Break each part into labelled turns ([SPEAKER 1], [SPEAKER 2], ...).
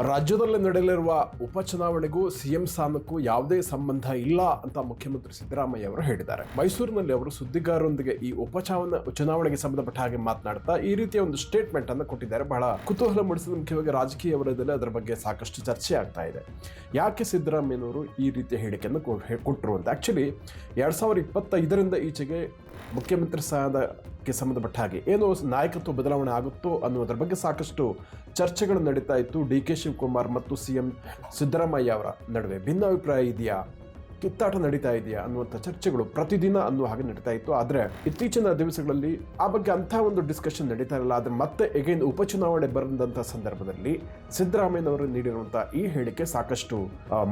[SPEAKER 1] ರಾಜ್ಯದಲ್ಲಿ ನಡೆಯಲಿರುವ ಉಪಚುನಾವಣೆಗೂ ಸಿಎಂ ಸ್ಥಾನಕ್ಕೂ ಯಾವುದೇ ಸಂಬಂಧ ಇಲ್ಲ ಅಂತ ಮುಖ್ಯಮಂತ್ರಿ ಸಿದ್ದರಾಮಯ್ಯ ಅವರು ಹೇಳಿದ್ದಾರೆ. ಮೈಸೂರಿನಲ್ಲಿ ಅವರು ಸುದ್ದಿಗಾರರೊಂದಿಗೆ ಈ ಚುನಾವಣೆಗೆ ಸಂಬಂಧಪಟ್ಟ ಹಾಗೆ ಮಾತನಾಡ್ತಾ ಈ ರೀತಿಯ ಒಂದು ಸ್ಟೇಟ್ಮೆಂಟ್ ಅನ್ನು ಕೊಟ್ಟಿದ್ದಾರೆ. ಬಹಳ ಕುತೂಹಲ ಮೂಡಿಸಿದ, ಮುಖ್ಯವಾಗಿ ರಾಜಕೀಯ ವಲಯದಲ್ಲಿ ಅದರ ಬಗ್ಗೆ ಸಾಕಷ್ಟು ಚರ್ಚೆ ಆಗ್ತಾ ಇದೆ. ಯಾಕೆ ಸಿದ್ದರಾಮಯ್ಯನವರು ಈ ರೀತಿಯ ಹೇಳಿಕೆಯನ್ನು ಕೊಟ್ಟರು ಅಂತ. ಆಕ್ಚುಲಿ 2025ರಿಂದ ಈಚೆಗೆ ಮುಖ್ಯಮಂತ್ರಿ ಸ್ಥಾನಕ್ಕೆ ಸಂಬಂಧಪಟ್ಟ ಹಾಗೆ ಏನೋ ನಾಯಕತ್ವ ಬದಲಾವಣೆ ಆಗುತ್ತೋ ಅನ್ನೋದ್ರ ಬಗ್ಗೆ ಸಾಕಷ್ಟು ಚರ್ಚೆಗಳು ನಡೀತಾ ಇತ್ತು. ಡಿ.ಕೆ. ಶಿವಕುಮಾರ್ ಮತ್ತು ಸಿಎಂ ಸಿದ್ದರಾಮಯ್ಯ ಅವರ ನಡುವೆ ಭಿನ್ನಾಭಿಪ್ರಾಯ ಇದೆಯಾ, ಕಿತ್ತಾಟ ನಡೀತಾ ಇದೆಯಾ ಅನ್ನುವಂಥ ಚರ್ಚೆಗಳು ಪ್ರತಿದಿನ ಅನ್ನುವ ಹಾಗೆ ನಡೀತಾ ಇತ್ತು. ಆದರೆ ಇತ್ತೀಚಿನ ದಿವಸಗಳಲ್ಲಿ ಆ ಬಗ್ಗೆ ಅಂಥ ಒಂದು ಡಿಸ್ಕಷನ್ ನಡೀತಾ ಇರಲ್ಲ. ಆದರೆ ಮತ್ತೆ ಎಗೈನ್ ಉಪಚುನಾವಣೆ ಬರೆದಂಥ ಸಂದರ್ಭದಲ್ಲಿ ಸಿದ್ದರಾಮಯ್ಯನವರು ನೀಡಿರುವಂತಹ ಈ ಹೇಳಿಕೆ ಸಾಕಷ್ಟು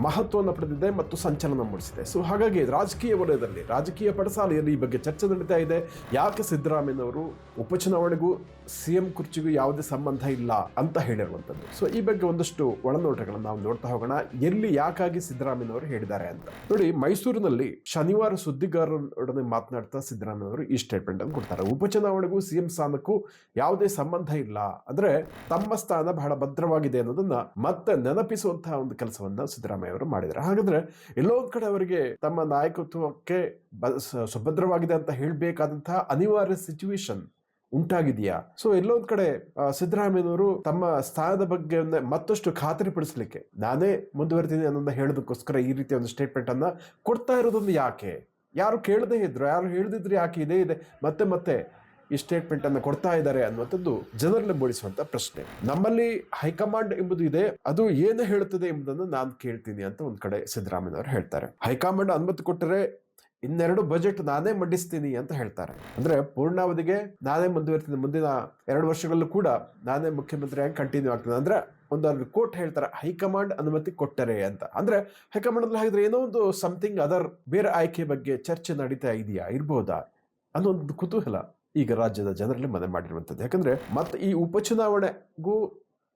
[SPEAKER 1] ಮಹತ್ವವನ್ನು ಪಡೆದಿದೆ ಮತ್ತು ಸಂಚಲನ ಮೂಡಿಸಿದೆ. ಸೊ ಹಾಗಾಗಿ ರಾಜಕೀಯ ವಲಯದಲ್ಲಿ, ರಾಜಕೀಯ ಪಡಸಾಲೆಯಲ್ಲಿ ಈ ಬಗ್ಗೆ ಚರ್ಚೆ ನಡೀತಾ ಇದೆ. ಯಾಕೆ ಸಿದ್ದರಾಮಯ್ಯನವರು ಉಪಚುನಾವಣೆಗೂ ಸಿಎಂ ಕುರ್ಚಿಗೂ ಯಾವುದೇ ಸಂಬಂಧ ಇಲ್ಲ ಅಂತ ಹೇಳಿರುವಂಥದ್ದು. ಸೊ ಈ ಬಗ್ಗೆ ಒಂದಷ್ಟು ಒಳನೋಟಗಳನ್ನು ನಾವು ನೋಡ್ತಾ ಹೋಗೋಣ. ಎಲ್ಲಿ ಯಾಕಾಗಿ ಸಿದ್ದರಾಮಯ್ಯನವರು ಹೇಳಿದ್ದಾರೆ ಅಂತ ನೋಡಿ. ಮೈಸೂರಿನಲ್ಲಿ ಶನಿವಾರ ಸುದ್ದಿಗಾರರೊಡನೆ ಮಾತನಾಡ್ತಾ ಸಿದ್ದರಾಮಯ್ಯನವರು ಈ ಸ್ಟೇಟ್ಮೆಂಟ್ ಅನ್ನು ಕೊಡ್ತಾರೆ. ಉಪಚುನಾವಣೆಗೂ ಸಿಎಂ ಸ್ಥಾನಕ್ಕೂ ಯಾವುದೇ ಸಂಬಂಧ ಇಲ್ಲ, ಅಂದ್ರೆ ತಮ್ಮ ಸ್ಥಾನ ಬಹಳ ಭದ್ರವಾಗಿದೆ ಅನ್ನೋದನ್ನ ಮತ್ತೆ ನೆನಪಿಸುವಂತಹ ಒಂದು ಕೆಲಸವನ್ನ ಸಿದ್ದರಾಮಯ್ಯ ಅವರು ಮಾಡಿದ್ದಾರೆ. ಹಾಗಾದ್ರೆ ಎಲ್ಲೋ ಒಂದ್ ಕಡೆ ಅವರಿಗೆ ತಮ್ಮ ನಾಯಕತ್ವಕ್ಕೆ ಸುಭದ್ರವಾಗಿದೆ ಅಂತ ಹೇಳಬೇಕಾದಂತಹ ಅನಿವಾರ್ಯ ಸಿಚುವೇಶನ್ ಉಂಟಾಗಿದೆಯಾ? ಸೊ ಎಲ್ಲೋ ಒಂದ್ ಕಡೆ ಸಿದ್ದರಾಮಯ್ಯನವರು ತಮ್ಮ ಸ್ಥಾನದ ಬಗ್ಗೆ ಮತ್ತಷ್ಟು ಖಾತರಿಪಡಿಸಲಿಕ್ಕೆ ನಾನೇ ಮುಂದುವರಿತೀನಿ ಅನ್ನೋದನ್ನ ಹೇಳೋದಕ್ಕೋಸ್ಕರ ಈ ರೀತಿಯ ಒಂದು ಸ್ಟೇಟ್ಮೆಂಟ್ ಅನ್ನ ಕೊಡ್ತಾ ಇರೋದೊಂದು ಯಾಕೆ? ಯಾರು ಕೇಳದೇ ಇದ್ರು, ಯಾರು ಹೇಳ್ದಿದ್ರು ಯಾಕೆ ಇದೇ ಇದೆ ಮತ್ತೆ ಮತ್ತೆ ಈ ಸ್ಟೇಟ್ಮೆಂಟ್ ಅನ್ನು ಕೊಡ್ತಾ ಇದ್ದಾರೆ ಅನ್ನುವಂಥದ್ದು ಜನರಲ್ಲಿ ಮೂಡಿಸುವಂತ ಪ್ರಶ್ನೆ. ನಮ್ಮಲ್ಲಿ ಹೈಕಮಾಂಡ್ ಎಂಬುದು ಇದೆ, ಅದು ಏನು ಹೇಳುತ್ತದೆ ಎಂಬುದನ್ನು ನಾನು ಕೇಳ್ತೀನಿ ಅಂತ ಒಂದ್ ಕಡೆ ಸಿದ್ದರಾಮಯ್ಯನವರು ಹೇಳ್ತಾರೆ. ಹೈಕಮಾಂಡ್ ಅನುಮತಿ ಕೊಟ್ಟರೆ ಇನ್ನೆರಡು ಬಜೆಟ್ ನಾನೇ ಮಂಡಿಸ್ತೀನಿ ಅಂತ ಹೇಳ್ತಾರೆ. ಅಂದ್ರೆ ಪೂರ್ಣಾವಧಿಗೆ ನಾನೇ ಮುಂದುವರಿತೀನಿ, ಮುಂದಿನ 2 ವರ್ಷಗಳಲ್ಲೂ ಕೂಡ ನಾನೇ ಮುಖ್ಯಮಂತ್ರಿಯಾಗಿ ಕಂಟಿನ್ಯೂ ಆಗ್ತೀನಿ. ಅಂದ್ರೆ ಒಂದು ಕೋಟ್ ಹೇಳ್ತಾರೆ, ಹೈಕಮಾಂಡ್ ಅನುಮತಿ ಕೊಟ್ಟರೆ ಅಂತ. ಅಂದ್ರೆ ಹೈಕಮಾಂಡ್ ಅಲ್ಲಿ ಹಾಗಿದ್ರೆ ಏನೋ ಒಂದು ಸಮಥಿಂಗ್ ಅದರ್, ಬೇರೆ ಆಯ್ಕೆ ಬಗ್ಗೆ ಚರ್ಚೆ ನಡೀತಾ ಇದೆಯಾ, ಇರ್ಬೋದಾ ಅನ್ನೋ ಒಂದು ಕುತೂಹಲ ಈಗ ರಾಜ್ಯದ ಜನರಲ್ಲಿ ಮನೆ ಮಾಡಿರುವಂಥದ್ದು. ಯಾಕಂದ್ರೆ ಮತ್ತೆ ಈ ಉಪಚುನಾವಣೆಗೂ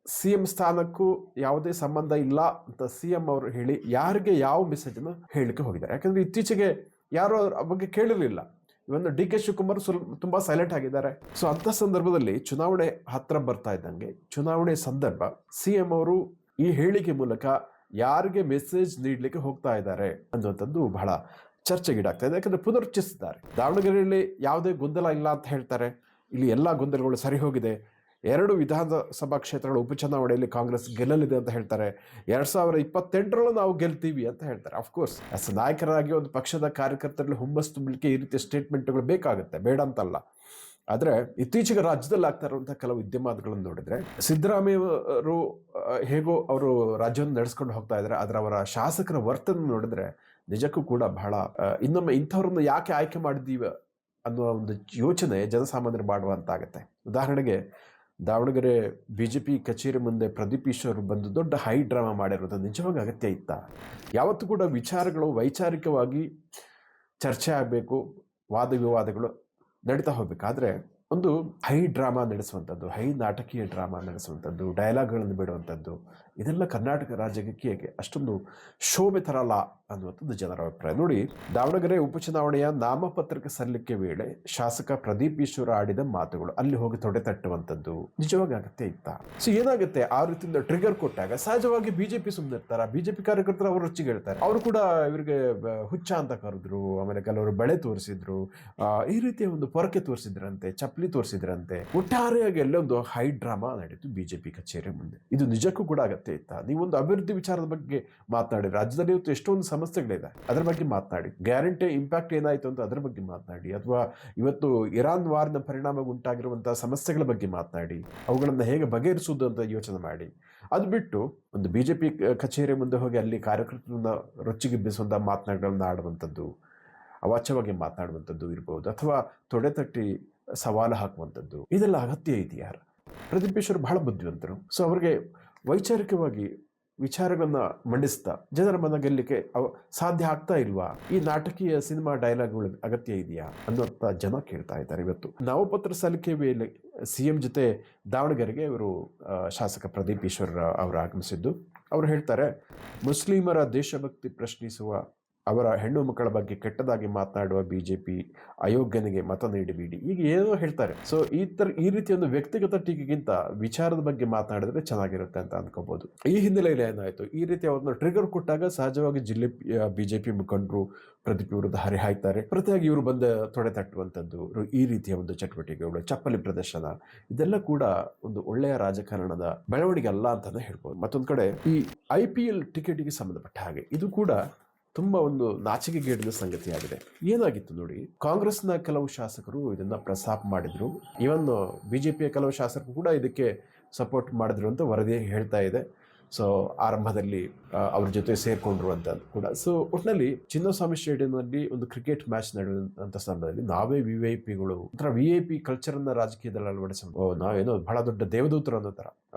[SPEAKER 1] ಸಿಎಂ ಸ್ಥಾನಕ್ಕೂ ಯಾವುದೇ ಸಂಬಂಧ ಇಲ್ಲ ಅಂತ ಸಿಎಂ ಅವರು ಹೇಳಿ ಯಾರಿಗೆ ಯಾವ ಮೆಸೇಜ್ ಅನ್ನು ಹೇಳಿಕೆ ಹೋಗಿದ್ದಾರೆ. ಯಾಕಂದ್ರೆ ಇತ್ತೀಚೆಗೆ ಯಾರು ಆ ಬಗ್ಗೆ ಕೇಳಿರಲಿಲ್ಲ. ಇವತ್ತು ಡಿ.ಕೆ. ಶಿವಕುಮಾರ್ ತುಂಬಾ ಸೈಲೆಂಟ್ ಆಗಿದ್ದಾರೆ. ಸೊ ಅಂತ ಸಂದರ್ಭದಲ್ಲಿ ಚುನಾವಣೆ ಹತ್ರ ಬರ್ತಾ ಇದ್ದಂಗೆ, ಚುನಾವಣೆ ಸಂದರ್ಭ ಸಿಎಂ ಅವರು ಈ ಹೇಳಿಕೆ ಮೂಲಕ ಯಾರಿಗೆ ಮೆಸೇಜ್ ನೀಡಲಿಕ್ಕೆ ಹೋಗ್ತಾ ಇದ್ದಾರೆ ಅನ್ನುವಂಥದ್ದು ಬಹಳ ಚರ್ಚೆಗೀಡಾಗ್ತಾ ಇದೆ. ಯಾಕಂದ್ರೆ ಪುನರುಚ್ಚರಿಸಿದ್ದಾರೆ, ದಾವಣಗೆರೆಯಲ್ಲಿ ಯಾವುದೇ ಗೊಂದಲ ಇಲ್ಲ ಅಂತ ಹೇಳ್ತಾರೆ. ಇಲ್ಲಿ ಎಲ್ಲಾ ಗೊಂದಲಗಳು ಸರಿ ಹೋಗಿದೆ, 2 ವಿಧಾನಸಭಾ ಕ್ಷೇತ್ರಗಳ ಉಪಚುನಾವಣೆಯಲ್ಲಿ ಕಾಂಗ್ರೆಸ್ ಗೆಲ್ಲಲಿದೆ ಅಂತ ಹೇಳ್ತಾರೆ. 2028ರಲ್ಲೂ ನಾವು ಗೆಲ್ತೀವಿ ಅಂತ ಹೇಳ್ತಾರೆ. ಅಫ್ಕೋರ್ಸ್ ನಾಯಕರಾಗಿ ಒಂದು ಪಕ್ಷದ ಕಾರ್ಯಕರ್ತರಲ್ಲಿ ಹುಮ್ಮಸ್ ತುಂಬಲಿಕ್ಕೆ ಈ ರೀತಿಯ ಸ್ಟೇಟ್ಮೆಂಟ್ಗಳು ಬೇಕಾಗುತ್ತೆ, ಬೇಡ ಅಂತಲ್ಲ. ಆದ್ರೆ ಇತ್ತೀಚೆಗೆ ರಾಜ್ಯದಲ್ಲಿ ಆಗ್ತಾ ಇರುವಂತಹ ಕೆಲವು ವಿದ್ಯಮಾನಗಳನ್ನು ನೋಡಿದ್ರೆ, ಸಿದ್ದರಾಮಯ್ಯವರು ಹೇಗೋ ಅವರು ರಾಜ್ಯವನ್ನು ನಡೆಸ್ಕೊಂಡು ಹೋಗ್ತಾ ಇದ್ದಾರೆ, ಆದ್ರೆ ಅವರ ಶಾಸಕರ ವರ್ತನೆ ನೋಡಿದ್ರೆ ನಿಜಕ್ಕೂ ಕೂಡ ಬಹಳ ಇನ್ನೊಮ್ಮೆ ಇಂಥವ್ರನ್ನ ಯಾಕೆ ಆಯ್ಕೆ ಮಾಡಿದ್ದೀವಿ ಅನ್ನುವ ಒಂದು ಯೋಚನೆ ಜನಸಾಮಾನ್ಯರು ಮಾಡುವಂತಾಗತ್ತೆ. ಉದಾಹರಣೆಗೆ ದಾವಣಗೆರೆ ಬಿಜೆಪಿ ಕಚೇರಿ ಮುಂದೆ ಪ್ರದೀಪ್ ಈಶ್ವರ್ ಬಂದು ದೊಡ್ಡ ಹೈ ಡ್ರಾಮಾ ಮಾಡಿರೋದು ನಿಜವಾಗಿ ಅಗತ್ಯ ಇತ್ತ? ಯಾವತ್ತೂ ಕೂಡ ವಿಚಾರಗಳು ವೈಚಾರಿಕವಾಗಿ ಚರ್ಚೆ ಆಗಬೇಕು, ವಾದ ವಿವಾದಗಳು ನಡೀತಾ ಹೋಗ್ಬೇಕಾದ್ರೆ ಒಂದು ಹೈ ಡ್ರಾಮಾ ನಡೆಸುವಂಥದ್ದು, ಹೈ ನಾಟಕೀಯ ಡ್ರಾಮಾ ನಡೆಸುವಂಥದ್ದು, ಡೈಲಾಗ್ಗಳನ್ನು ಬಿಡುವಂಥದ್ದು, ಇದೆಲ್ಲ ಕರ್ನಾಟಕ ರಾಜಕೀಯಕ್ಕೆ ಅಷ್ಟೊಂದು ಶೋಭೆ ತರಲ್ಲ ಅನ್ನುವಂಥದ್ದು ಜನರ ಅಭಿಪ್ರಾಯ. ನೋಡಿ, ದಾವಣಗೆರೆ ಉಪಚುನಾವಣೆಯ ನಾಮಪತ್ರಕ್ಕೆ ಸಲ್ಲಿಕೆ ವೇಳೆ ಶಾಸಕ ಪ್ರದೀಪ್ ಈಶ್ವರ ಆಡಿದ ಮಾತುಗಳು, ಅಲ್ಲಿ ಹೋಗಿ ತೊಡೆ ತಟ್ಟುವಂಥದ್ದು ನಿಜವಾಗಿ ಅಗತ್ಯ ಇತ್ತ? ಸೊ ಏನಾಗುತ್ತೆ, ಆ ರೀತಿಯಿಂದ ಟ್ರಿಗರ್ ಕೊಟ್ಟಾಗ ಸಹಜವಾಗಿ ಬಿಜೆಪಿ ಸುಮ್ಮನಿರ್ತಾರ, ಬಿಜೆಪಿ ಕಾರ್ಯಕರ್ತರು ಅವರು ರುಚಿಗೆ ಹೇಳ್ತಾರೆ. ಅವರು ಕೂಡ ಇವರಿಗೆ ಹುಚ್ಚ ಅಂತ ಕರೆದ್ರು, ಆಮೇಲೆ ಕೆಲವರು ಬಳೆ ತೋರಿಸಿದ್ರು, ಈ ರೀತಿಯ ಒಂದು ಪೊರಕೆ ತೋರಿಸಿದ್ರಂತೆ, ಚಪ್ಪಲಿ ತೋರಿಸಿದ್ರಂತೆ. ಒಟ್ಟಾರೆಯಾಗಿ ಎಲ್ಲ ಒಂದು ಹೈ ಡ್ರಾಮಾ ನಡೀತು ಬಿಜೆಪಿ ಕಚೇರಿ ಮುಂದೆ. ಇದು ನಿಜಕ್ಕೂ ಕೂಡ ಅಗತ್ಯ ಇತ್ತ? ನೀವೊಂದು ಅಭಿವೃದ್ಧಿ ವಿಚಾರದ ಬಗ್ಗೆ ಮಾತನಾಡಿ, ರಾಜ್ಯದಲ್ಲಿ ಇವತ್ತು ಎಷ್ಟೊಂದು ಸಮಸ್ಯೆಗಳಿದೆ, ಅದರ ಬಗ್ಗೆ ಮಾತನಾಡಿ. ಗ್ಯಾರಂಟಿ ಇಂಪ್ಯಾಕ್ಟ್ ಏನಾಯ್ತು ಅಂತ ಅದರ ಬಗ್ಗೆ ಮಾತನಾಡಿ, ಅಥವಾ ಇವತ್ತು ಇರಾನ್ ವಾರ್ನ ಪರಿಣಾಮ ಉಂಟಾಗಿರುವಂತಹ ಸಮಸ್ಯೆಗಳ ಬಗ್ಗೆ ಮಾತನಾಡಿ, ಅವುಗಳನ್ನು ಹೇಗೆ ಬಗೆಹರಿಸುವುದು ಅಂತ ಯೋಚನೆ ಮಾಡಿ. ಅದು ಬಿಟ್ಟು ಒಂದು ಬಿಜೆಪಿ ಕಚೇರಿ ಮುಂದೆ ಹೋಗಿ ಅಲ್ಲಿ ಕಾರ್ಯಕರ್ತರನ್ನ ರೊಚ್ಚಿಗೆಬ್ಬಿಸುವಂತಹ ಮಾತನಾಡಿಗಳನ್ನ ಆಡುವಂಥದ್ದು, ಅವಾಚ್ಯವಾಗಿ ಮಾತನಾಡುವಂಥದ್ದು ಇರಬಹುದು, ಅಥವಾ ತೊಡೆ ತಟ್ಟಿ ಸವಾಲು ಹಾಕುವಂಥದ್ದು, ಇದೆಲ್ಲ ಅಗತ್ಯ ಇದೆಯಾ? ಪ್ರದೀಪ್ ಈಶ್ವರ್ ಬಹಳ ಬುದ್ಧಿವಂತರು. ಸೊ ಅವರಿಗೆ ವೈಚಾರಿಕವಾಗಿ ವಿಚಾರಗಳನ್ನ ಮಂಡಿಸ್ತಾ ಜನರ ಮನ ಗೆಲ್ಲಲಿಕ್ಕೆ ಸಾಧ್ಯ ಆಗ್ತಾ ಇಲ್ವಾ? ಈ ನಾಟಕೀಯ ಸಿನಿಮಾ ಡೈಲಾಗ್ಗಳು ಅಗತ್ಯ ಇದೆಯಾ ಅನ್ನುವಂಥ ಜನ ಕೇಳ್ತಾ ಇದ್ದಾರೆ. ಇವತ್ತು ನಾಮಪತ್ರ ಸಲ್ಲಿಕೆ ವೇಳೆ ಸಿಎಂ ಜೊತೆ ದಾವಣಗೆರೆಗೆ ಇವರು ಶಾಸಕ ಪ್ರದೀಪ್ ಈಶ್ವರ್ ಅವರು ಆಗಮಿಸಿದ್ದು. ಅವರು ಹೇಳ್ತಾರೆ, ಮುಸ್ಲಿಮರ ದೇಶಭಕ್ತಿ ಪ್ರಶ್ನಿಸುವ ಅವರ ಹೆಣ್ಣು ಮಕ್ಕಳ ಬಗ್ಗೆ ಕೆಟ್ಟದಾಗಿ ಮಾತನಾಡುವ ಬಿಜೆಪಿ ಅಯೋಗ್ಯನಿಗೆ ಮತ ನೀಡಬೇಡಿ, ಈಗ ಏನೋ ಹೇಳ್ತಾರೆ. ಸೊ ಈ ರೀತಿ ಒಂದು ವ್ಯಕ್ತಿಗತ ಟೀಕೆಗಿಂತ ವಿಚಾರದ ಬಗ್ಗೆ ಮಾತನಾಡಿದ್ರೆ ಚೆನ್ನಾಗಿರುತ್ತೆ ಅಂತ ಅನ್ಕೋಬಹುದು. ಈ ಹಿನ್ನೆಲೆಯಲ್ಲಿ ಏನಾಯ್ತು, ಈ ರೀತಿ ಅವ್ರನ್ನ ಟ್ರಿಗರ್ ಕೊಟ್ಟಾಗ ಸಹಜವಾಗಿ ಬಿಜೆಪಿ ಮುಖಂಡರು ಪ್ರದೀಪ್ ವಿರುದ್ಧ ಹರಿಹಾಯ್ತಾರೆ. ಪ್ರತಿಯಾಗಿ ಇವರು ಬಂದ ತೊಡೆ ತಟ್ಟುವಂಥದ್ದು, ಈ ರೀತಿಯ ಒಂದು ಚಟುವಟಿಕೆಗಳು, ಚಪ್ಪಲಿ ಪ್ರದರ್ಶನ, ಇದೆಲ್ಲ ಕೂಡ ಒಂದು ಒಳ್ಳೆಯ ರಾಜಕಾರಣದ ಬೆಳವಣಿಗೆ ಅಲ್ಲ ಅಂತಾನೆ ಹೇಳ್ಬೋದು. ಮತ್ತೊಂದು ಕಡೆ ಈ IPL ಟಿಕೆಟ್ಗೆ ಸಂಬಂಧಪಟ್ಟ ಹಾಗೆ ಇದು ಕೂಡ ತುಂಬಾ ಒಂದು ನಾಚಿಕೆಗೇಡಿನ ಸಂಗತಿಯಾಗಿದೆ. ಏನಾಗಿತ್ತು ನೋಡಿ, ಕಾಂಗ್ರೆಸ್ನ ಕೆಲವು ಶಾಸಕರು ಇದನ್ನ ಪ್ರಸ್ತಾಪ ಮಾಡಿದ್ರು, ಇವನ್ ಬಿಜೆಪಿಯ ಕೆಲವು ಶಾಸಕರು ಕೂಡ ಇದಕ್ಕೆ ಸಪೋರ್ಟ್ ಮಾಡಿದ್ರು ಅಂತ ವರದಿ ಹೇಳ್ತಾ ಇದೆ. ಸೊ ಆರಂಭದಲ್ಲಿ ಅವ್ರ ಜೊತೆ ಸೇರ್ಕೊಂಡ್ರು ಅಂತ ಕೂಡ. ಸೊ ಒಟ್ಟಿನಲ್ಲಿ ಚಿನ್ನಸ್ವಾಮಿ ಸ್ಟೇಡಿಯಂನಲ್ಲಿ ಒಂದು ಕ್ರಿಕೆಟ್ ಮ್ಯಾಚ್ ನಡೆಯುವಂತ ಸಂದರ್ಭದಲ್ಲಿ ನಾವೇ VIP-ಗಳು ಒಂಥರ VIP ಕಲ್ಚರನ್ನ ರಾಜಕೀಯದಲ್ಲಿ ಅಳವಡಿಸಬಹುದು, ನಾವೇನೋ ಬಹಳ ದೊಡ್ಡ ದೇವದೂತರು ಅನ್ನೋ ತರ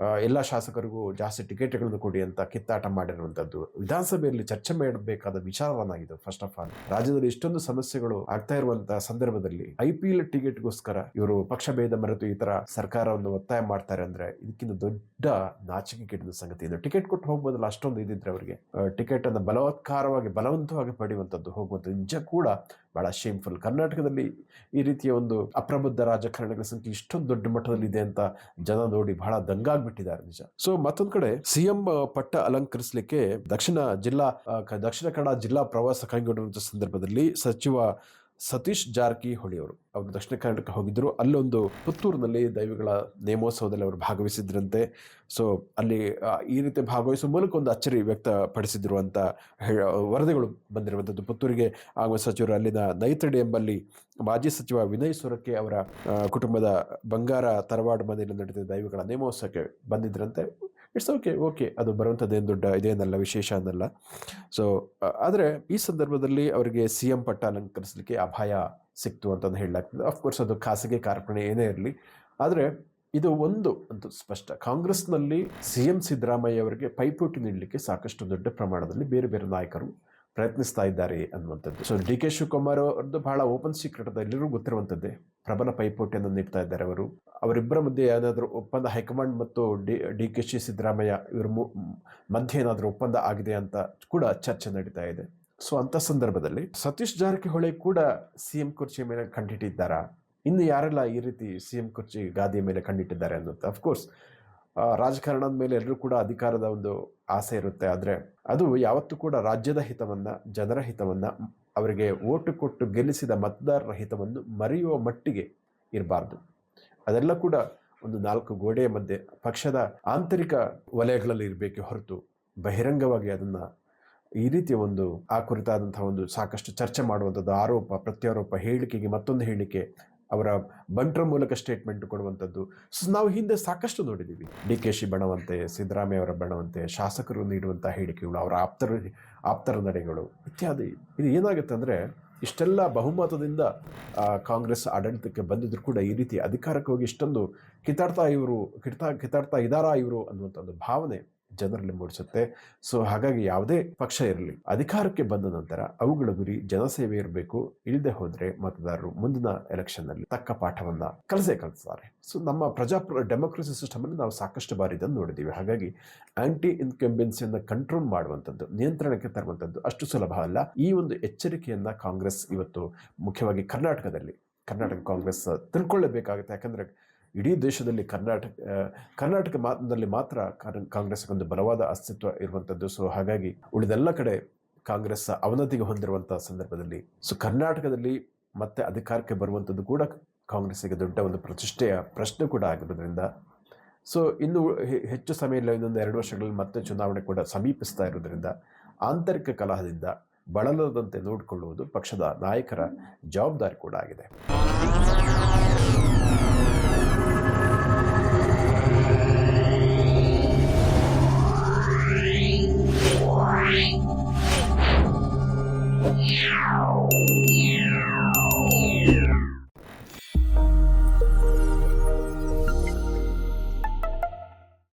[SPEAKER 1] ಎಲ್ಲ ಶಾಸಕರಿಗೂ ಜಾಸ್ತಿ ಟಿಕೆಟ್ಗಳನ್ನು ಕೊಡಿ ಅಂತ ಕಿತ್ತಾಟ ಮಾಡಿರುವಂತದ್ದು ವಿಧಾನಸಭೆಯಲ್ಲಿ ಚರ್ಚೆ ಮಾಡಬೇಕಾದ ವಿಚಾರವನ್ನಾಗಿದೆ. ಫಸ್ಟ್ ಆಫ್ ಆಲ್, ರಾಜ್ಯದಲ್ಲಿ ಇಷ್ಟೊಂದು ಸಮಸ್ಯೆಗಳು ಆಗ್ತಾ ಇರುವಂತಹ ಸಂದರ್ಭದಲ್ಲಿ IPL ಟಿಕೆಟ್ಗೋಸ್ಕರ ಇವರು ಪಕ್ಷ ಭೇದ ಮರೆತು ಈ ತರ ಸರ್ಕಾರವನ್ನು ಒತ್ತಾಯ ಮಾಡ್ತಾರೆ ಅಂದ್ರೆ ಇದಕ್ಕಿಂತ ದೊಡ್ಡ ನಾಚಿಕೆಗೇಡಿನ ಸಂಗತಿ ಇದೆ. ಟಿಕೆಟ್ ಕೊಟ್ಟು ಹೋಗ್ಬೋದಲ್ಲ, ಅಷ್ಟೊಂದು ಇದಿದ್ರೆ ಅವರಿಗೆ ಟಿಕೆಟ್ ಅನ್ನು ಬಲವಂತವಾಗಿ ಪಡೆಯುವಂಥದ್ದು ಹೋಗುವಂಥದ್ದು ನಿಜ ಕೂಡ ಬಹಳ ಶೇಮ್ಫುಲ್. ಕರ್ನಾಟಕದಲ್ಲಿ ಈ ರೀತಿಯ ಒಂದು ಅಪ್ರಬುದ್ಧ ರಾಜಕಾರಣಿಗಳ ಸಂಖ್ಯೆ ಇಷ್ಟೊಂದು ದೊಡ್ಡ ಮಟ್ಟದಲ್ಲಿ ಇದೆ ಅಂತ ಜನ ನೋಡಿ ಬಹಳ ದಂಗಾಗ್ಬಿಟ್ಟಿದ್ದಾರೆ ನಿಜ. ಸೊ ಮತ್ತೊಂದು ಕಡೆ ಸಿಎಂ ಪಟ್ಟ ಅಲಂಕರಿಸಲಿಕ್ಕೆ ದಕ್ಷಿಣ ಕನ್ನಡ ಜಿಲ್ಲಾ ಪ್ರವಾಸ ಕೈಗೊಂಡಿರುವಂತಹ ಸಂದರ್ಭದಲ್ಲಿ ಸಚಿವ ಸತೀಶ್ ಜಾರಕಿಹೊಳಿ ಅವರು ದಕ್ಷಿಣ ಕನ್ನಡಕ್ಕೆ ಹೋಗಿದ್ರು. ಅಲ್ಲೊಂದು ಪುತ್ತೂರಿನಲ್ಲಿ ದೈವಗಳ ನೇಮೋತ್ಸವದಲ್ಲಿ ಅವರು ಭಾಗವಹಿಸಿದ್ರಂತೆ. ಸೊ ಅಲ್ಲಿ ಈ ರೀತಿ ಭಾಗವಹಿಸುವ ಮೂಲಕ ಒಂದು ಅಚ್ಚರಿ ವ್ಯಕ್ತಪಡಿಸಿದ್ರು ಅಂತ ವರದಿಗಳು ಬಂದಿರುವಂಥದ್ದು. ಪುತ್ತೂರಿಗೆ ಆಗುವ ಸಚಿವರು ಅಲ್ಲಿನ ನೈತಡಿ ಎಂಬಲ್ಲಿ ಮಾಜಿ ಸಚಿವ ವಿನಯ್ ಸೊರಕೆ ಅವರ ಕುಟುಂಬದ ಬಂಗಾರ ತರವಾಡು ಮನೆಯಲ್ಲಿ ನಡೆದ ದೈವಗಳ ನೇಮೋತ್ಸವಕ್ಕೆ ಬಂದಿದ್ರಂತೆ. ಇಟ್ಸ್ ಓಕೆ, ಅದು ಬರುವಂಥದ್ದೇನು ದೊಡ್ಡ ಇದೇನಲ್ಲ, ವಿಶೇಷ ಅನ್ನಲ್ಲ. ಸೊ ಆದರೆ ಈ ಸಂದರ್ಭದಲ್ಲಿ ಅವರಿಗೆ ಸಿಎಂ ಪಟ್ಟ ಅಲಂಕರಿಸಲಿಕ್ಕೆ ಅಭಯ ಸಿಕ್ತು ಅಂತಂದು ಹೇಳಲಾಗ್ತದೆ. ಅಫ್ಕೋರ್ಸ್ ಅದು ಖಾಸಗಿ ಕಾರ್ಪಣೆ ಏನೇ ಇರಲಿ, ಆದರೆ ಇದು ಒಂದು ಅಂತೂ ಸ್ಪಷ್ಟ, ಕಾಂಗ್ರೆಸ್ನಲ್ಲಿ ಸಿಎಂ ಸಿದ್ದರಾಮಯ್ಯ ಅವರಿಗೆ ಪೈಪೋಟಿ ನೀಡಲಿಕ್ಕೆ ಸಾಕಷ್ಟು ದೊಡ್ಡ ಪ್ರಮಾಣದಲ್ಲಿ ಬೇರೆ ಬೇರೆ ನಾಯಕರು ಪ್ರಯತ್ನಿಸ್ತಾ ಇದ್ದಾರೆ ಅನ್ನುವಂಥದ್ದು. ಸೊ DK ಶಿವಕುಮಾರ್ ಅವ್ರದ್ದು ಬಹಳ ಓಪನ್ ಸೀಕ್ರೆಟ್ ಅಂತ ಎಲ್ಲರಿಗೂ ಗೊತ್ತಿರುವಂಥದ್ದೇ, ಪ್ರಬಲ ಪೈಪೋಟಿಯನ್ನು ನೀಡ್ತಾ ಇದ್ದಾರೆ ಅವರಿಬ್ಬರ ಮಧ್ಯೆ ಏನಾದರೂ ಒಪ್ಪಂದ ಹೈಕಮಾಂಡ್ ಮತ್ತು DK ಸಿದ್ದರಾಮಯ್ಯ ಇವ್ರ ಮಧ್ಯೆ ಏನಾದರೂ ಒಪ್ಪಂದ ಆಗಿದೆ ಅಂತ ಕೂಡ ಚರ್ಚೆ ನಡೀತಾ ಇದೆ. ಸೊ ಅಂಥ ಸಂದರ್ಭದಲ್ಲಿ ಸತೀಶ್ ಜಾರಕಿಹೊಳಿ ಕೂಡ ಸಿಎಂ ಕುರ್ಚಿ ಮೇಲೆ ಕಂಡಿಟ್ಟಿದ್ದಾರಾ, ಇನ್ನು ಯಾರೆಲ್ಲ ಈ ರೀತಿ ಸಿಎಂ ಕುರ್ಚಿ ಗಾದಿಯ ಮೇಲೆ ಕಂಡಿಟ್ಟಿದ್ದಾರೆ ಅನ್ನೋದು. ಅಫ್ಕೋರ್ಸ್ ರಾಜಕಾರಣದ ಮೇಲೆ ಎಲ್ಲರೂ ಕೂಡ ಅಧಿಕಾರದ ಒಂದು ಆಸೆ ಇರುತ್ತೆ, ಆದರೆ ಅದು ಯಾವತ್ತೂ ಕೂಡ ರಾಜ್ಯದ ಹಿತವನ್ನ, ಜನರ ಹಿತವನ್ನ, ಅವರಿಗೆ ಓಟು ಕೊಟ್ಟು ಗೆಲ್ಲಿಸಿದ ಮತದಾರರ ಹಿತವನ್ನು ಮರೆಯುವ ಮಟ್ಟಿಗೆ ಇರಬಾರ್ದು. ಅದೆಲ್ಲ ಕೂಡ ಒಂದು ನಾಲ್ಕು ಗೋಡೆಯ ಮಧ್ಯೆ ಪಕ್ಷದ ಆಂತರಿಕ ವಲಯಗಳಲ್ಲಿ ಇರಬೇಕೆ ಹೊರತು ಬಹಿರಂಗವಾಗಿ ಅದನ್ನ ಈ ರೀತಿಯ ಒಂದು ಆ ಕುರಿತಾದಂತಹ ಒಂದು ಸಾಕಷ್ಟು ಚರ್ಚೆ ಮಾಡುವಂಥದ್ದು, ಆರೋಪ ಪ್ರತ್ಯಾರೋಪ, ಹೇಳಿಕೆಗೆ ಮತ್ತೊಂದು ಹೇಳಿಕೆ, ಅವರ ಬಂಟ್ರ ಮೂಲಕ ಸ್ಟೇಟ್ಮೆಂಟ್ ಕೊಡುವಂಥದ್ದು. ಸೊ ನಾವು ಹಿಂದೆ ಸಾಕಷ್ಟು ನೋಡಿದ್ದೀವಿ. DK ಬಣವಂತೆ, ಸಿದ್ದರಾಮಯ್ಯ ಅವರ ಬಣವಂತೆ, ಶಾಸಕರು ನೀಡುವಂಥ ಹೇಳಿಕೆಗಳು, ಅವರ ಆಪ್ತರ ನಡೆಗಳು ಇತ್ಯಾದಿ. ಇದು ಏನಾಗುತ್ತೆ ಅಂದರೆ, ಇಷ್ಟೆಲ್ಲ ಬಹುಮತದಿಂದ ಕಾಂಗ್ರೆಸ್ ಆಡಳಿತಕ್ಕೆ ಬಂದಿದ್ರು ಕೂಡ ಈ ರೀತಿ ಅಧಿಕಾರಕ್ಕೆ ಹೋಗಿ ಇಷ್ಟೊಂದು ಕಿತ್ತಾಡ್ತಾ ಇದ್ದಾರಾ ಇವರು ಅನ್ನುವಂಥ ಒಂದು ಭಾವನೆ ಜನರಲ್ಲಿ ಮೂಡಿಸುತ್ತೆ. ಸೊ ಹಾಗಾಗಿ ಯಾವುದೇ ಪಕ್ಷ ಇರಲಿ, ಅಧಿಕಾರಕ್ಕೆ ಬಂದ ನಂತರ ಅವುಗಳ ಗುರಿ ಜನಸೇವೆ ಇರಬೇಕು. ಇಲ್ಲದೆ ಹೋದ್ರೆ ಮತದಾರರು ಮುಂದಿನ ಎಲೆಕ್ಷನ್ ನಲ್ಲಿ ತಕ್ಕ ಪಾಠವನ್ನ ಕಲಿಸ್ತಾರೆ. ಸೊ ನಮ್ಮ ಡೆಮೋಕ್ರಸಿ ಸಿಸ್ಟಮ್ ಅಲ್ಲಿ ನಾವು ಸಾಕಷ್ಟು ಬಾರಿ ಇದನ್ನು ನೋಡಿದ್ದೀವಿ. ಹಾಗಾಗಿ ಆಂಟಿ ಇನ್ಕಂಬೆನ್ಸಿಯನ್ನ ಕಂಟ್ರೋಲ್ ಮಾಡುವಂಥದ್ದು, ನಿಯಂತ್ರಣಕ್ಕೆ ತರುವಂಥದ್ದು ಅಷ್ಟು ಸುಲಭ ಅಲ್ಲ. ಈ ಒಂದು ಎಚ್ಚರಿಕೆಯನ್ನ ಕಾಂಗ್ರೆಸ್ ಇವತ್ತು ಮುಖ್ಯವಾಗಿ ಕರ್ನಾಟಕ ಕಾಂಗ್ರೆಸ್ ತಿಳ್ಕೊಳ್ಳೇಬೇಕಾಗುತ್ತೆ. ಯಾಕಂದ್ರೆ ಇಡೀ ದೇಶದಲ್ಲಿ ಕರ್ನಾಟಕದಲ್ಲಿ ಮಾತ್ರ ಕಾಂಗ್ರೆಸ್ಗೊಂದು ಬಲವಾದ ಅಸ್ತಿತ್ವ ಇರುವಂಥದ್ದು. ಸೊ ಹಾಗಾಗಿ ಉಳಿದೆಲ್ಲ ಕಡೆ ಕಾಂಗ್ರೆಸ್ ಅವನತಿಗೆ ಹೊಂದಿರುವಂತಹ ಸಂದರ್ಭದಲ್ಲಿ ಸೊ ಕರ್ನಾಟಕದಲ್ಲಿ ಮತ್ತೆ ಅಧಿಕಾರಕ್ಕೆ ಬರುವಂಥದ್ದು ಕೂಡ ಕಾಂಗ್ರೆಸ್ಸಿಗೆ ದೊಡ್ಡ ಒಂದು ಪ್ರತಿಷ್ಠೆಯ ಪ್ರಶ್ನೆ ಕೂಡ ಆಗಿರೋದ್ರಿಂದ, ಸೊ ಇನ್ನು ಹೆಚ್ಚು ಸಮಯ ಇಲ್ಲ, ಇನ್ನೊಂದು 2 ವರ್ಷಗಳಲ್ಲಿ ಮತ್ತೆ ಚುನಾವಣೆ ಕೂಡ ಸಮೀಪಿಸ್ತಾ ಇರೋದ್ರಿಂದ ಆಂತರಿಕ ಕಲಹದಿಂದ ಬಳಲದಂತೆ ನೋಡಿಕೊಳ್ಳುವುದು ಪಕ್ಷದ ನಾಯಕರ ಜವಾಬ್ದಾರಿ ಕೂಡ ಆಗಿದೆ.